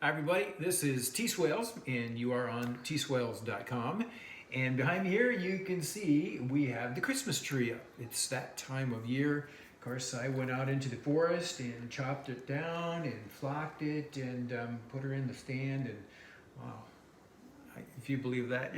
Hi everybody, this is T-Swales and you are on tswales.com, and behind me here you can see we have the Christmas tree up. It's that time of year. Of course, I went out into the forest and chopped it down and flocked it and put her in the stand, and wow, if you believe that,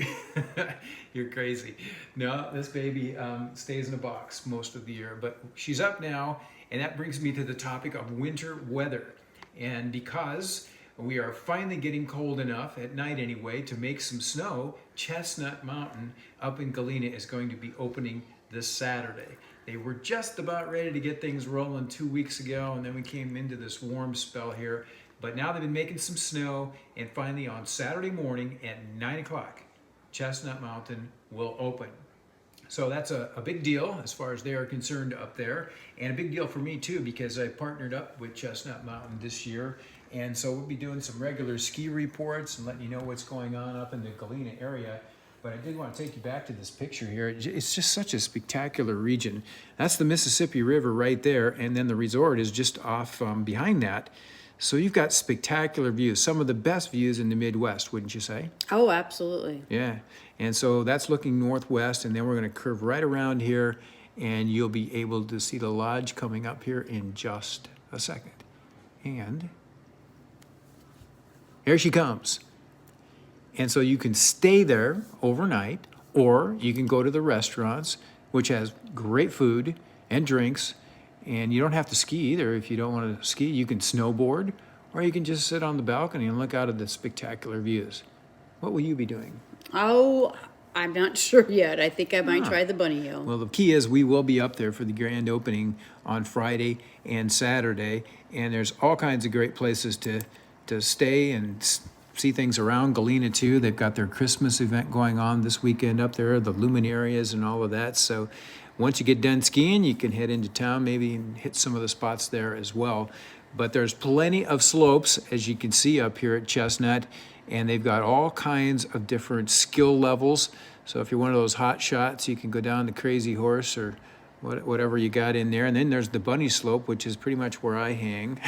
you're crazy. No, this baby stays in a box most of the year, but she's up now, and that brings me to the topic of winter weather. And because we are finally getting cold enough, at night anyway, to make some snow, Chestnut Mountain up in Galena is going to be opening this Saturday. They were just about ready to get things rolling 2 weeks ago, and then we came into this warm spell here. But now they've been making some snow, and finally on Saturday morning at 9 o'clock, Chestnut Mountain will open. So that's a big deal as far as they are concerned up there, and a big deal for me too, because I partnered up with Chestnut Mountain this year, and so we'll be doing some regular ski reports and letting you know what's going on up in the Galena area. But I did want to take you back to this picture here. It's just such a spectacular region. That's the Mississippi River right there, and then the resort is just off behind that. So you've got spectacular views, some of the best views in the Midwest, wouldn't you say? Oh, absolutely. Yeah, and so that's looking northwest, and then we're going to curve right around here, and you'll be able to see the lodge coming up here in just a second. And here she comes. And so you can stay there overnight, or you can go to the restaurants, which has great food and drinks, and you don't have to ski either. If you don't want to ski, you can snowboard, or you can just sit on the balcony and look out at the spectacular views. What will you be doing? Oh, I'm not sure yet. I think I might try the bunny hill. Well, the key is we will be up there for the grand opening on Friday and Saturday, and there's all kinds of great places to stay and see things around Galena too. They've got their Christmas event going on this weekend up there, the luminarias and all of that. So once you get done skiing, you can head into town, maybe and hit some of the spots there as well. But there's plenty of slopes, as you can see up here at Chestnut, and they've got all kinds of different skill levels. So if you're one of those hot shots, you can go down the Crazy Horse or whatever you got in there. And then there's the bunny slope, which is pretty much where I hang,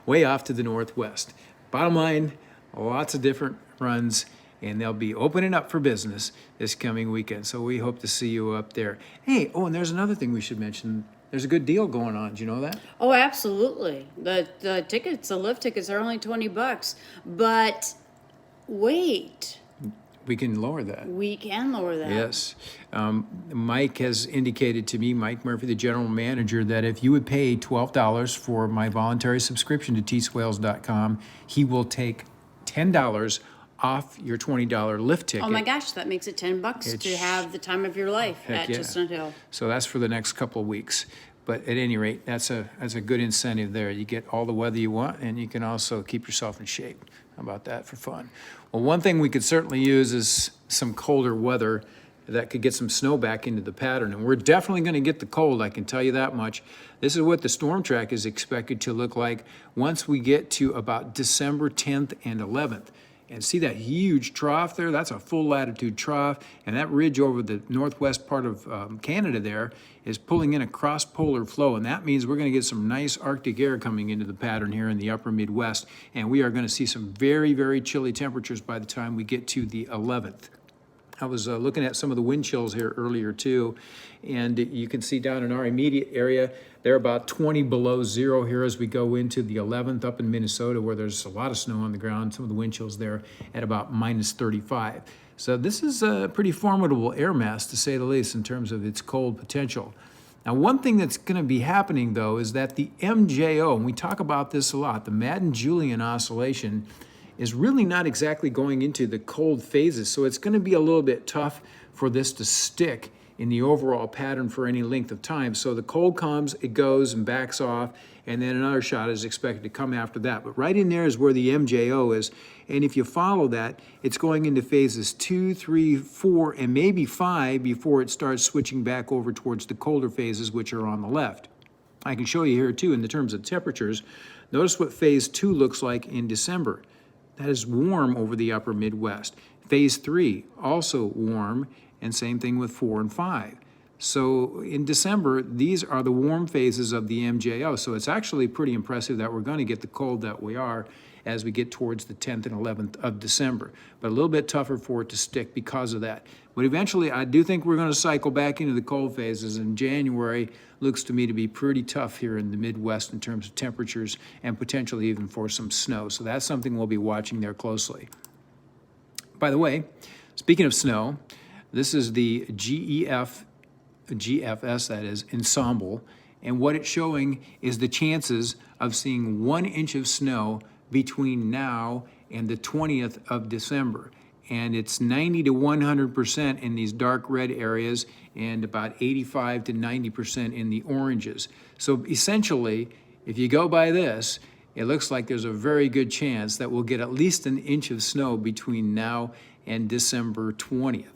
way off to the northwest. Bottom line, lots of different runs, and they'll be opening up for business this coming weekend. So we hope to see you up there. Hey, oh, and there's another thing we should mention. There's a good deal going on. Do you know that? Oh, absolutely. The tickets, the lift tickets are only $20. But wait, We can lower that. we can lower that. Yes. Mike has indicated to me, Mike Murphy, the general manager, that if you would pay $12 for my voluntary subscription to tswales.com, he will take $10 off your $20 lift ticket. Oh my gosh, that makes it $10 to have the time of your life Heck at yeah. Chestnut Hill. So that's for the next couple of weeks. But at any rate, that's a good incentive there. You get all the weather you want, and you can also keep yourself in shape. How about that for fun? Well, one thing we could certainly use is some colder weather that could get some snow back into the pattern. And we're definitely going to get the cold, I can tell you that much. This is what the storm track is expected to look like once we get to about December 10th and 11th. And see that huge trough there? That's a full latitude trough. And that ridge over the northwest part of Canada there is pulling in a cross-polar flow. And that means we're going to get some nice Arctic air coming into the pattern here in the upper Midwest. And we are going to see some very, very chilly temperatures by the time we get to the 11th. I was looking at some of the wind chills here earlier too, and you can see down in our immediate area, they're about 20 below zero here as we go into the 11th up in Minnesota, where there's a lot of snow on the ground. Some of the wind chills there at about minus 35. So this is a pretty formidable air mass, to say the least, in terms of its cold potential. Now, one thing that's going to be happening, though, is that the MJO, and we talk about this a lot, the Madden-Julian oscillation, is really not exactly going into the cold phases. So it's going to be a little bit tough for this to stick in the overall pattern for any length of time. So the cold comes, it goes and backs off, and then another shot is expected to come after that. But right in there is where the MJO is. And if you follow that, it's going into phases 2, 3, 4, and maybe 5 before it starts switching back over towards the colder phases, which are on the left. I can show you here too in the terms of temperatures. Notice what phase 2 looks like in December. That is warm over the upper Midwest. Phase 3, also warm, and same thing with 4 and 5. So in December, these are the warm phases of the MJO. So it's actually pretty impressive that we're going to get the cold that we are. as we get towards the 10th and 11th of December. But a little bit tougher for it to stick because of that. But eventually, I do think we're going to cycle back into the cold phases, and January looks to me to be pretty tough here in the Midwest in terms of temperatures and potentially even for some snow. So that's something we'll be watching there closely. By the way, speaking of snow, this is the GFS, that is, ensemble, and what it's showing is the chances of seeing 1 inch of snow between now and the 20th of December. And it's 90 to 100% in these dark red areas and about 85 to 90% in the oranges. So essentially, if you go by this, it looks like there's a very good chance that we'll get at least 1 inch of snow between now and December 20th.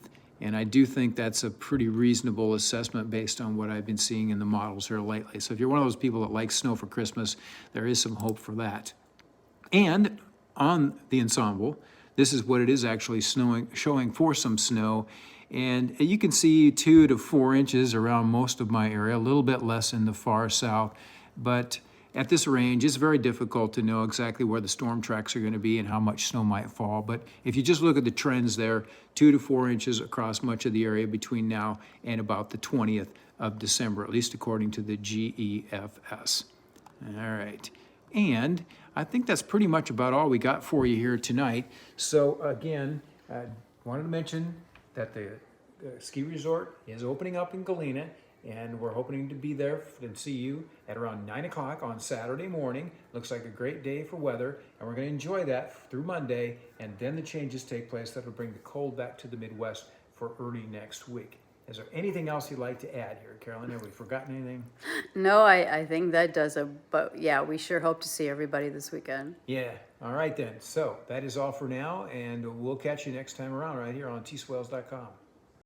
And I do think that's a pretty reasonable assessment based on what I've been seeing in the models here lately. So if you're one of those people that likes snow for Christmas, there is some hope for that. And on the ensemble, this is what it is actually showing for some snow. And you can see 2 to 4 inches around most of my area, a little bit less in the far south. But at this range, it's very difficult to know exactly where the storm tracks are going to be and how much snow might fall. But if you just look at the trends there, 2 to 4 inches across much of the area between now and about the 20th of December, at least according to the GEFS. All right. And I think that's pretty much about all we got for you here tonight. So again, I wanted to mention that the ski resort is opening up in Galena, and we're hoping to be there and see you at around 9 o'clock on Saturday morning. Looks like a great day for weather, and we're going to enjoy that through Monday, and then the changes take place that will bring the cold back to the Midwest for early next week. Is there anything else you'd like to add here, Carolyn? Have we forgotten anything? No, I think that does it. But yeah, we sure hope to see everybody this weekend. Yeah. All right then. So that is all for now, and we'll catch you next time around right here on tswales.com.